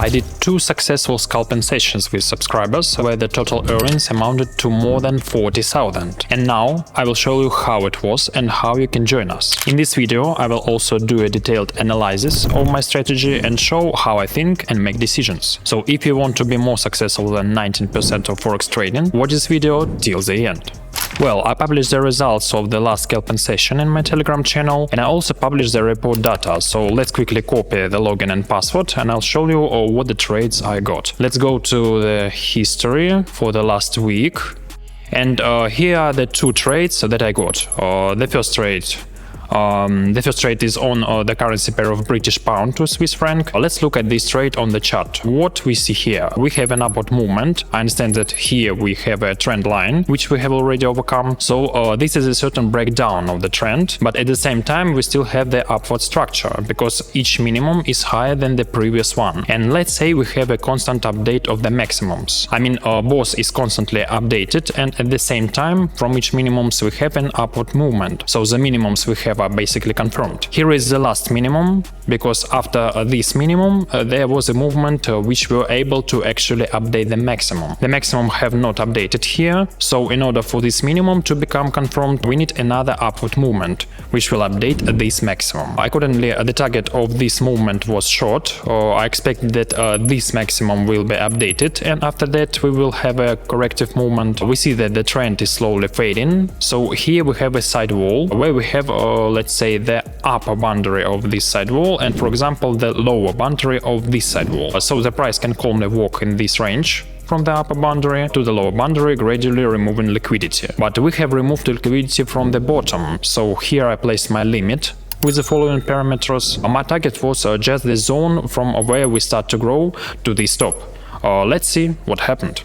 I did 2 successful scalping sessions with subscribers where the total earnings amounted to more than 40,000. And now I will show you how it was and how you can join us. In this video I will also do a detailed analysis of my strategy and show how I think and make decisions. So if you want to be more successful than 19% of Forex trading, watch this video till the end. Well, I published the results of the last scalping session in my Telegram channel, and I also published the report data, so let's quickly copy the login and password and I'll show you what the trades I got. Let's go to the history for the last week, and here are the 2 trades that I got. The first trade is on the currency pair of British pound to Swiss franc. Let's look at this trade on the chart. What we see here, we have an upward movement. I understand that here we have a trend line, which we have already overcome. So this is a certain breakdown of the trend, but at the same time we still have the upward structure because each minimum is higher than the previous one. And let's say we have a constant update of the maximums. I mean, both is constantly updated, and at the same time from each minimums we have an upward movement. So the minimums we have are basically confirmed. Here is the last minimum, because after this minimum there was a movement which we were able to actually update the maximum. The maximum have not updated here, so in order for this minimum to become confirmed we need another upward movement which will update this maximum. Accordingly, the target of this movement was short. I expect that this maximum will be updated, and after that we will have a corrective movement. We see that the trend is slowly fading, so here we have a side wall where we have let's say the upper boundary of this side wall and, for example, the lower boundary of this side wall. So the price can calmly walk in this range from the upper boundary to the lower boundary, gradually removing liquidity. But we have removed liquidity from the bottom, so here I placed my limit with the following parameters. My target was just the zone from where we start to grow to this top. Let's see what happened.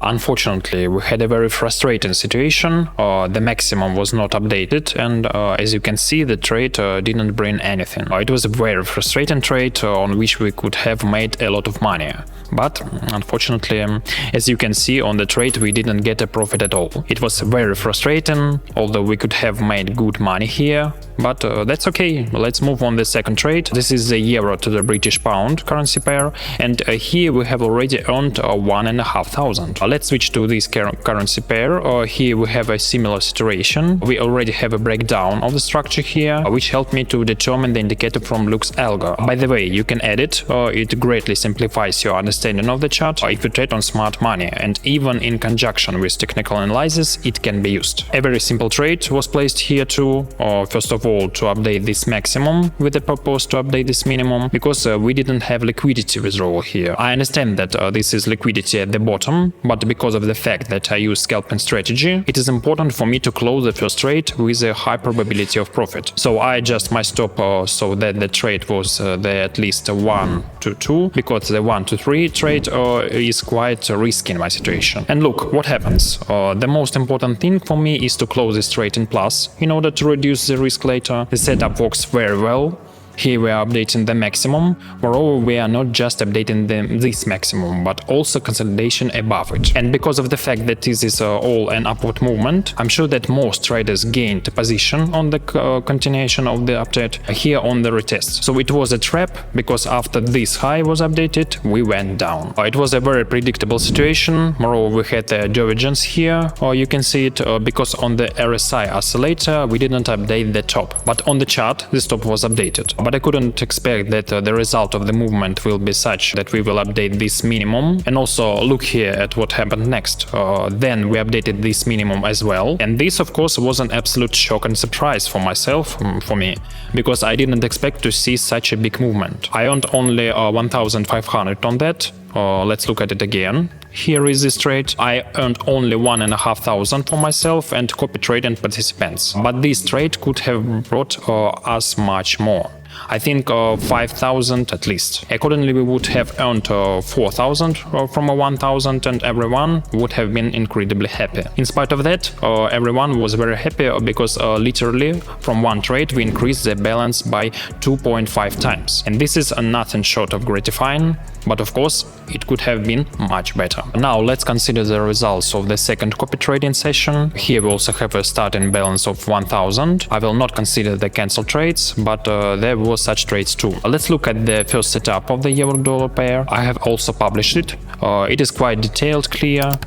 Unfortunately, we had a very frustrating situation. The maximum was not updated, and as you can see, the trade didn't bring anything. It was a very frustrating trade on which we could have made a lot of money. But unfortunately, as you can see on the trade, we didn't get a profit at all. It was very frustrating, although we could have made good money here. But that's okay. Let's move on the second trade. This is the euro to the British pound currency pair, and here we have already earned 1,500. Let's switch to this currency pair. Here we have a similar situation. We already have a breakdown of the structure here, which helped me to determine the indicator from Lux Algo. By the way, you can add it. It greatly simplifies your understanding of the chart if you trade on smart money, and even in conjunction with technical analysis it can be used. A very simple trade was placed here too. First of all, to update this maximum with the purpose to update this minimum, because we didn't have liquidity withdrawal here. I understand that this is liquidity at the bottom, but because of the fact that I use scalping strategy, it is important for me to close the first trade with a high probability of profit. So I adjust my stop so that the trade was there at least 1 to 2, because the 1 to 3 trade is quite risky in my situation. And look what happens. The most important thing for me is to close this trade in plus in order to reduce the risk later. The setup works very well. Here we are updating the maximum. Moreover, we are not just updating this maximum, but also consolidation above it. And because of the fact that this is all an upward movement, I'm sure that most traders gained a position on the continuation of the update here on the retest. So it was a trap, because after this high was updated, we went down. It was a very predictable situation. Moreover, we had a divergence here, or you can see it because on the RSI oscillator we didn't update the top, but on the chart the top was updated. But I couldn't expect that the result of the movement will be such that we will update this minimum. And also look here at what happened next. Then we updated this minimum as well, and this of course was an absolute shock and surprise for myself, for me, because I didn't expect to see such a big movement. I earned only 1,500 on that. Let's look at it again. Here is this trade. I earned only 1,500 for myself and copy trading participants, but this trade could have brought us much more. I think 5,000 at least. Accordingly, we would have earned 4,000 from a 1,000, and everyone would have been incredibly happy. In spite of that, everyone was very happy because literally from one trade we increased the balance by 2.5 times. And this is nothing short of gratifying, but of course it could have been much better. Now let's consider the results of the second copy trading session. Here we also have a starting balance of 1,000. I will not consider the cancel trades, but there was such trades too. Let's look at the first setup of the euro-dollar pair. I have also published it. It is quite detailed, clear,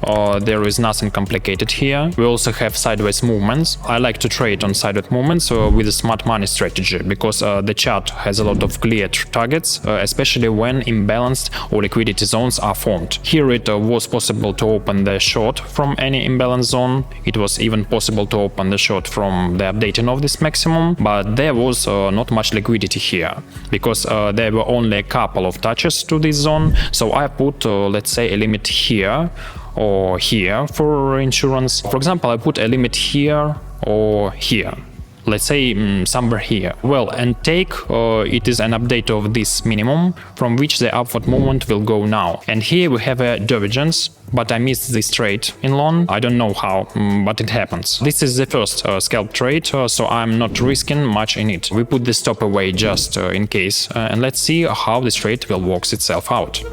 there is nothing complicated here. We also have sideways movements. I like to trade on sideways movements with a smart money strategy because the chart has a lot of clear targets, especially when imbalanced or liquidity zones are formed. Here it was possible to open the short from any imbalance zone. It was even possible to open the short from the updating of this maximum, but there was not much liquidity here because there were only a couple of touches to this zone. So I put let's say a limit here or here for insurance. For example, I put a limit here or here. Let's say somewhere here. Well, and take it is an update of this minimum from which the upward movement will go now. And here we have a divergence, but I missed this trade in long. I don't know how, but it happens. This is the first scalp trade, so I'm not risking much in it. We put the stop away just in case, and let's see how this trade will work itself out.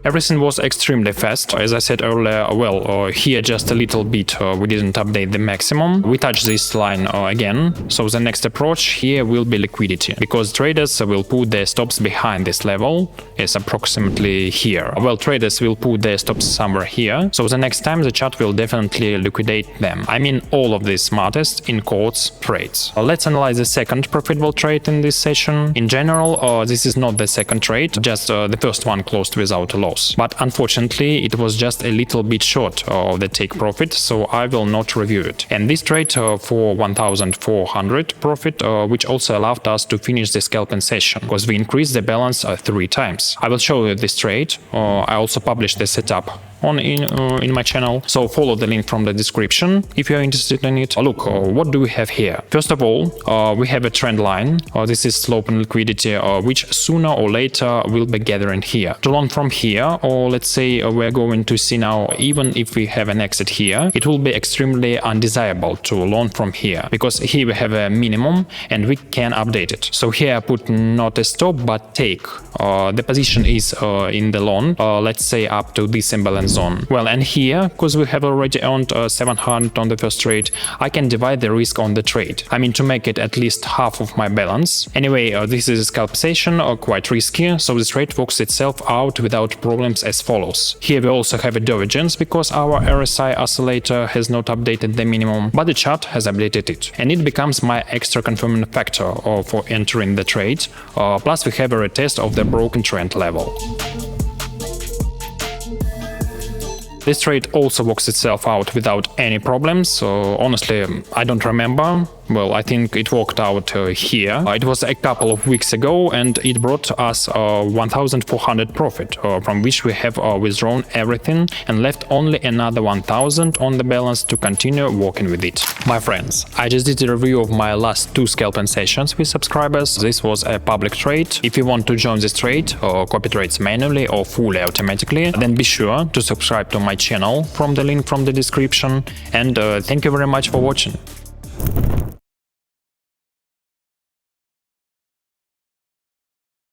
Everything was extremely fast. As I said earlier, well, here just a little bit we didn't update the maximum. We touch this line again, so the next approach here will be liquidity, because traders will put their stops behind this level, is approximately here. Well, traders will put their stops somewhere here, so the next time the chart will definitely liquidate them. I mean all of the smartest, in quotes, trades. Let's analyze the second profitable trade in this session. In general, this is not the second trade, just the first one closed without a loss. But unfortunately, it was just a little bit short of the take profit, so I will not review it. And this trade for 1,400 profit, which also allowed us to finish the scalping session, because we increased the balance 3 times. I will show you this trade. I also published the setup in my channel, so follow the link from the description if you're interested in it. Look, what do we have here? First of all, we have a trend line. This is slope and liquidity, which sooner or later will be gathering here. To long from here, or let's say we're going to see now, even if we have an exit here, it will be extremely undesirable to long from here, because here we have a minimum and we can update it. So here I put not a stop but take. The position is in the long, let's say up to this imbalance zone. Well, and here, because we have already earned 700 on the first trade, I can divide the risk on the trade. I mean, to make it at least half of my balance. Anyway, this is a scalp session, quite risky, so this trade works itself out without problems as follows. Here we also have a divergence because our RSI oscillator has not updated the minimum, but the chart has updated it. And it becomes my extra confirming factor for entering the trade. Plus we have a retest of the broken trend level. This trade also works itself out without any problems, so honestly, I don't remember. Well, I think it worked out here. It was a couple of weeks ago and it brought us 1,400 profit, from which we have withdrawn everything and left only another 1,000 on the balance to continue working with it. My friends, I just did a review of my last 2 scalping sessions with subscribers. This was a public trade. If you want to join this trade or copy trades manually or fully automatically, then be sure to subscribe to my channel from the link from the description. And thank you very much for watching.